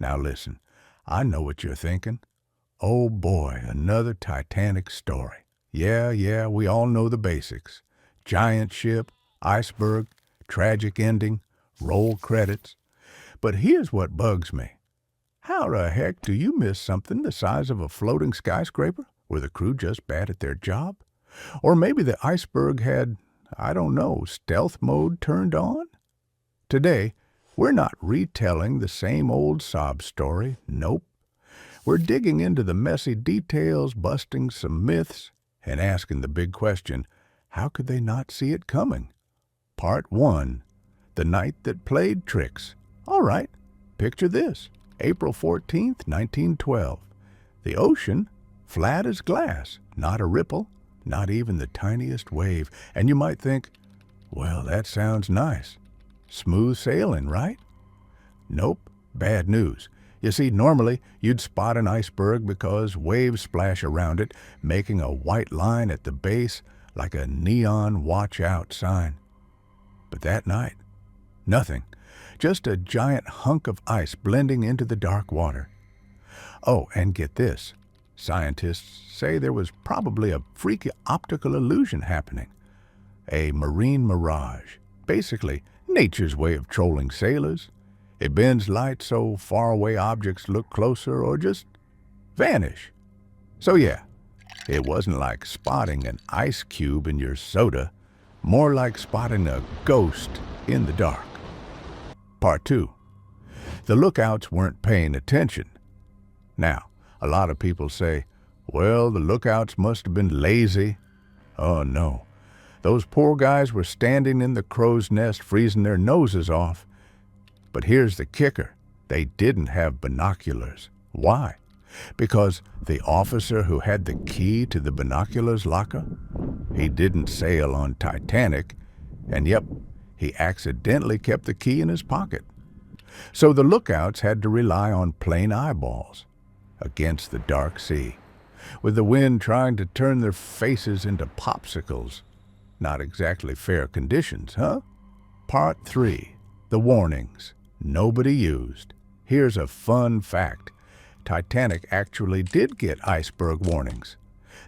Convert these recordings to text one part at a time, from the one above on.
Now listen, I know what you're thinking. Oh boy, another Titanic story. Yeah, we all know the basics. Giant ship, iceberg, tragic ending, roll credits. But here's what bugs me. How the heck do you miss something the size of a floating skyscraper? Were the crew just bad at their job? Or maybe the iceberg had, I don't know, stealth mode turned on? Today, we're not retelling the same old sob story. Nope. We're digging into the messy details, busting some myths, and asking the big question, how could they not see it coming? Part 1. The Night That Played Tricks. All right, picture this. April 14th, 1912. The ocean, flat as glass, not a ripple, not even the tiniest wave. And you might think, well, that sounds nice. Smooth sailing, right? Nope, bad news. You see, normally you'd spot an iceberg because waves splash around it, making a white line at the base like a neon watch out sign. But that night, nothing. Just a giant hunk of ice blending into the dark water. Oh, and get this. Scientists say there was probably a freaky optical illusion happening. A marine mirage. Basically, nature's way of trolling sailors. It bends light so faraway objects look closer or just vanish. So yeah, it wasn't like spotting an ice cube in your soda, more like spotting a ghost in the dark. Part 2. The lookouts weren't paying attention. Now, a lot of people say, well, the lookouts must have been lazy. Oh no. Those poor guys were standing in the crow's nest freezing their noses off. But here's the kicker. They didn't have binoculars. Why? Because the officer who had the key to the binoculars locker, he didn't sail on Titanic, and yep, he accidentally kept the key in his pocket. So the lookouts had to rely on plain eyeballs against the dark sea, with the wind trying to turn their faces into popsicles. Not exactly fair conditions, huh? Part 3. The warnings nobody used. Here's a fun fact. Titanic actually did get iceberg warnings.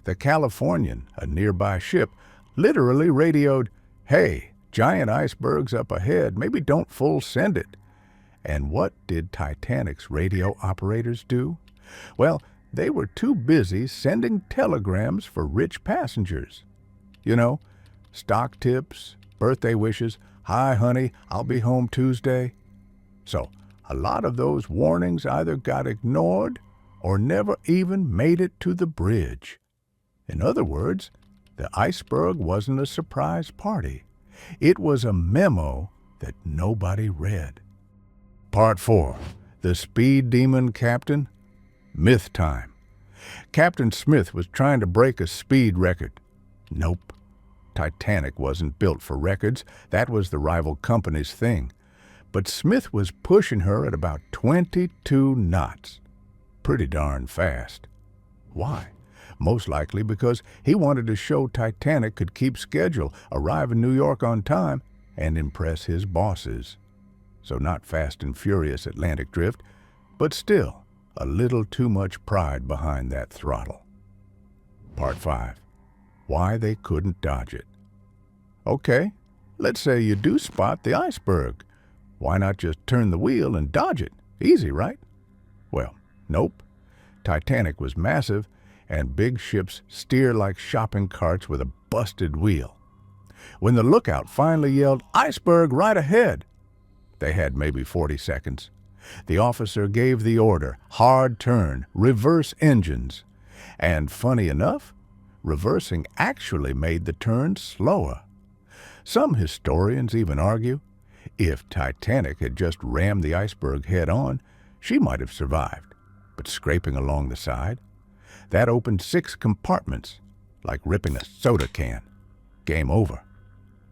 The Californian, a nearby ship, literally radioed, hey, giant icebergs up ahead, maybe don't full send it. And what did Titanic's radio operators do? Well, they were too busy sending telegrams for rich passengers. You know, stock tips, birthday wishes, hi honey, I'll be home Tuesday. So, a lot of those warnings either got ignored or never even made it to the bridge. In other words, the iceberg wasn't a surprise party. It was a memo that nobody read. Part 4. The Speed Demon Captain. Myth time. Captain Smith was trying to break a speed record. Nope. Titanic wasn't built for records. That was the rival company's thing. But Smith was pushing her at about 22 knots. Pretty darn fast. Why? Most likely because he wanted to show Titanic could keep schedule, arrive in New York on time, and impress his bosses. So not fast and furious Atlantic drift, but still a little too much pride behind that throttle. Part 5. Why they couldn't dodge it. Okay, let's say you do spot the iceberg. Why not just turn the wheel and dodge it? Easy, right? Well, nope. Titanic was massive, and big ships steer like shopping carts with a busted wheel. When the lookout finally yelled, "Iceberg right ahead," they had maybe 40 seconds. The officer gave the order, hard turn, reverse engines. And funny enough, reversing actually made the turn slower. Some historians even argue, if Titanic had just rammed the iceberg head-on, she might have survived. But scraping along the side, that opened 6 compartments, like ripping a soda can. Game over.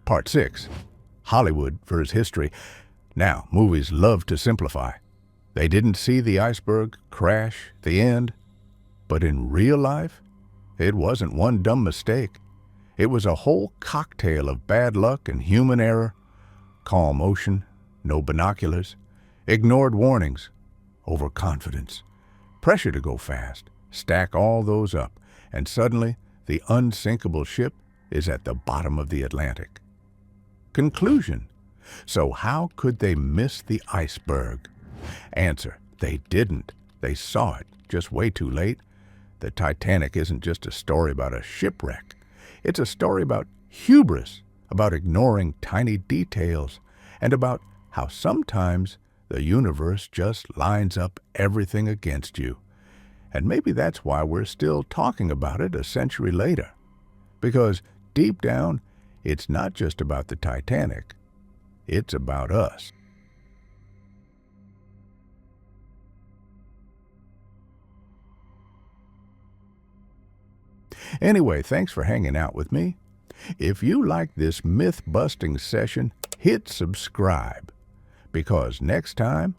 Part 6. Hollywood vs. history. Now, movies love to simplify. They didn't see the iceberg crash, the end. But in real life, it wasn't one dumb mistake. It was a whole cocktail of bad luck and human error. Calm ocean, no binoculars, ignored warnings, overconfidence, pressure to go fast. Stack all those up, and suddenly the unsinkable ship is at the bottom of the Atlantic. Conclusion. So how could they miss the iceberg? Answer. They didn't. They saw it, just way too late. The Titanic isn't just a story about a shipwreck. It's a story about hubris, about ignoring tiny details, and about how sometimes the universe just lines up everything against you. And maybe that's why we're still talking about it a century later. Because deep down, it's not just about the Titanic. It's about us. Anyway, thanks for hanging out with me. If you like this myth-busting session, hit subscribe. Because next time,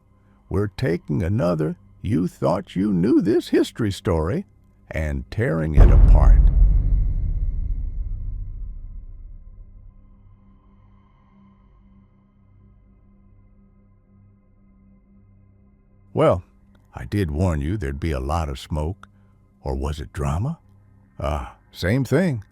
we're taking another You Thought You Knew This history story and tearing it apart. Well, I did warn you there'd be a lot of smoke. Or was it drama? Same thing.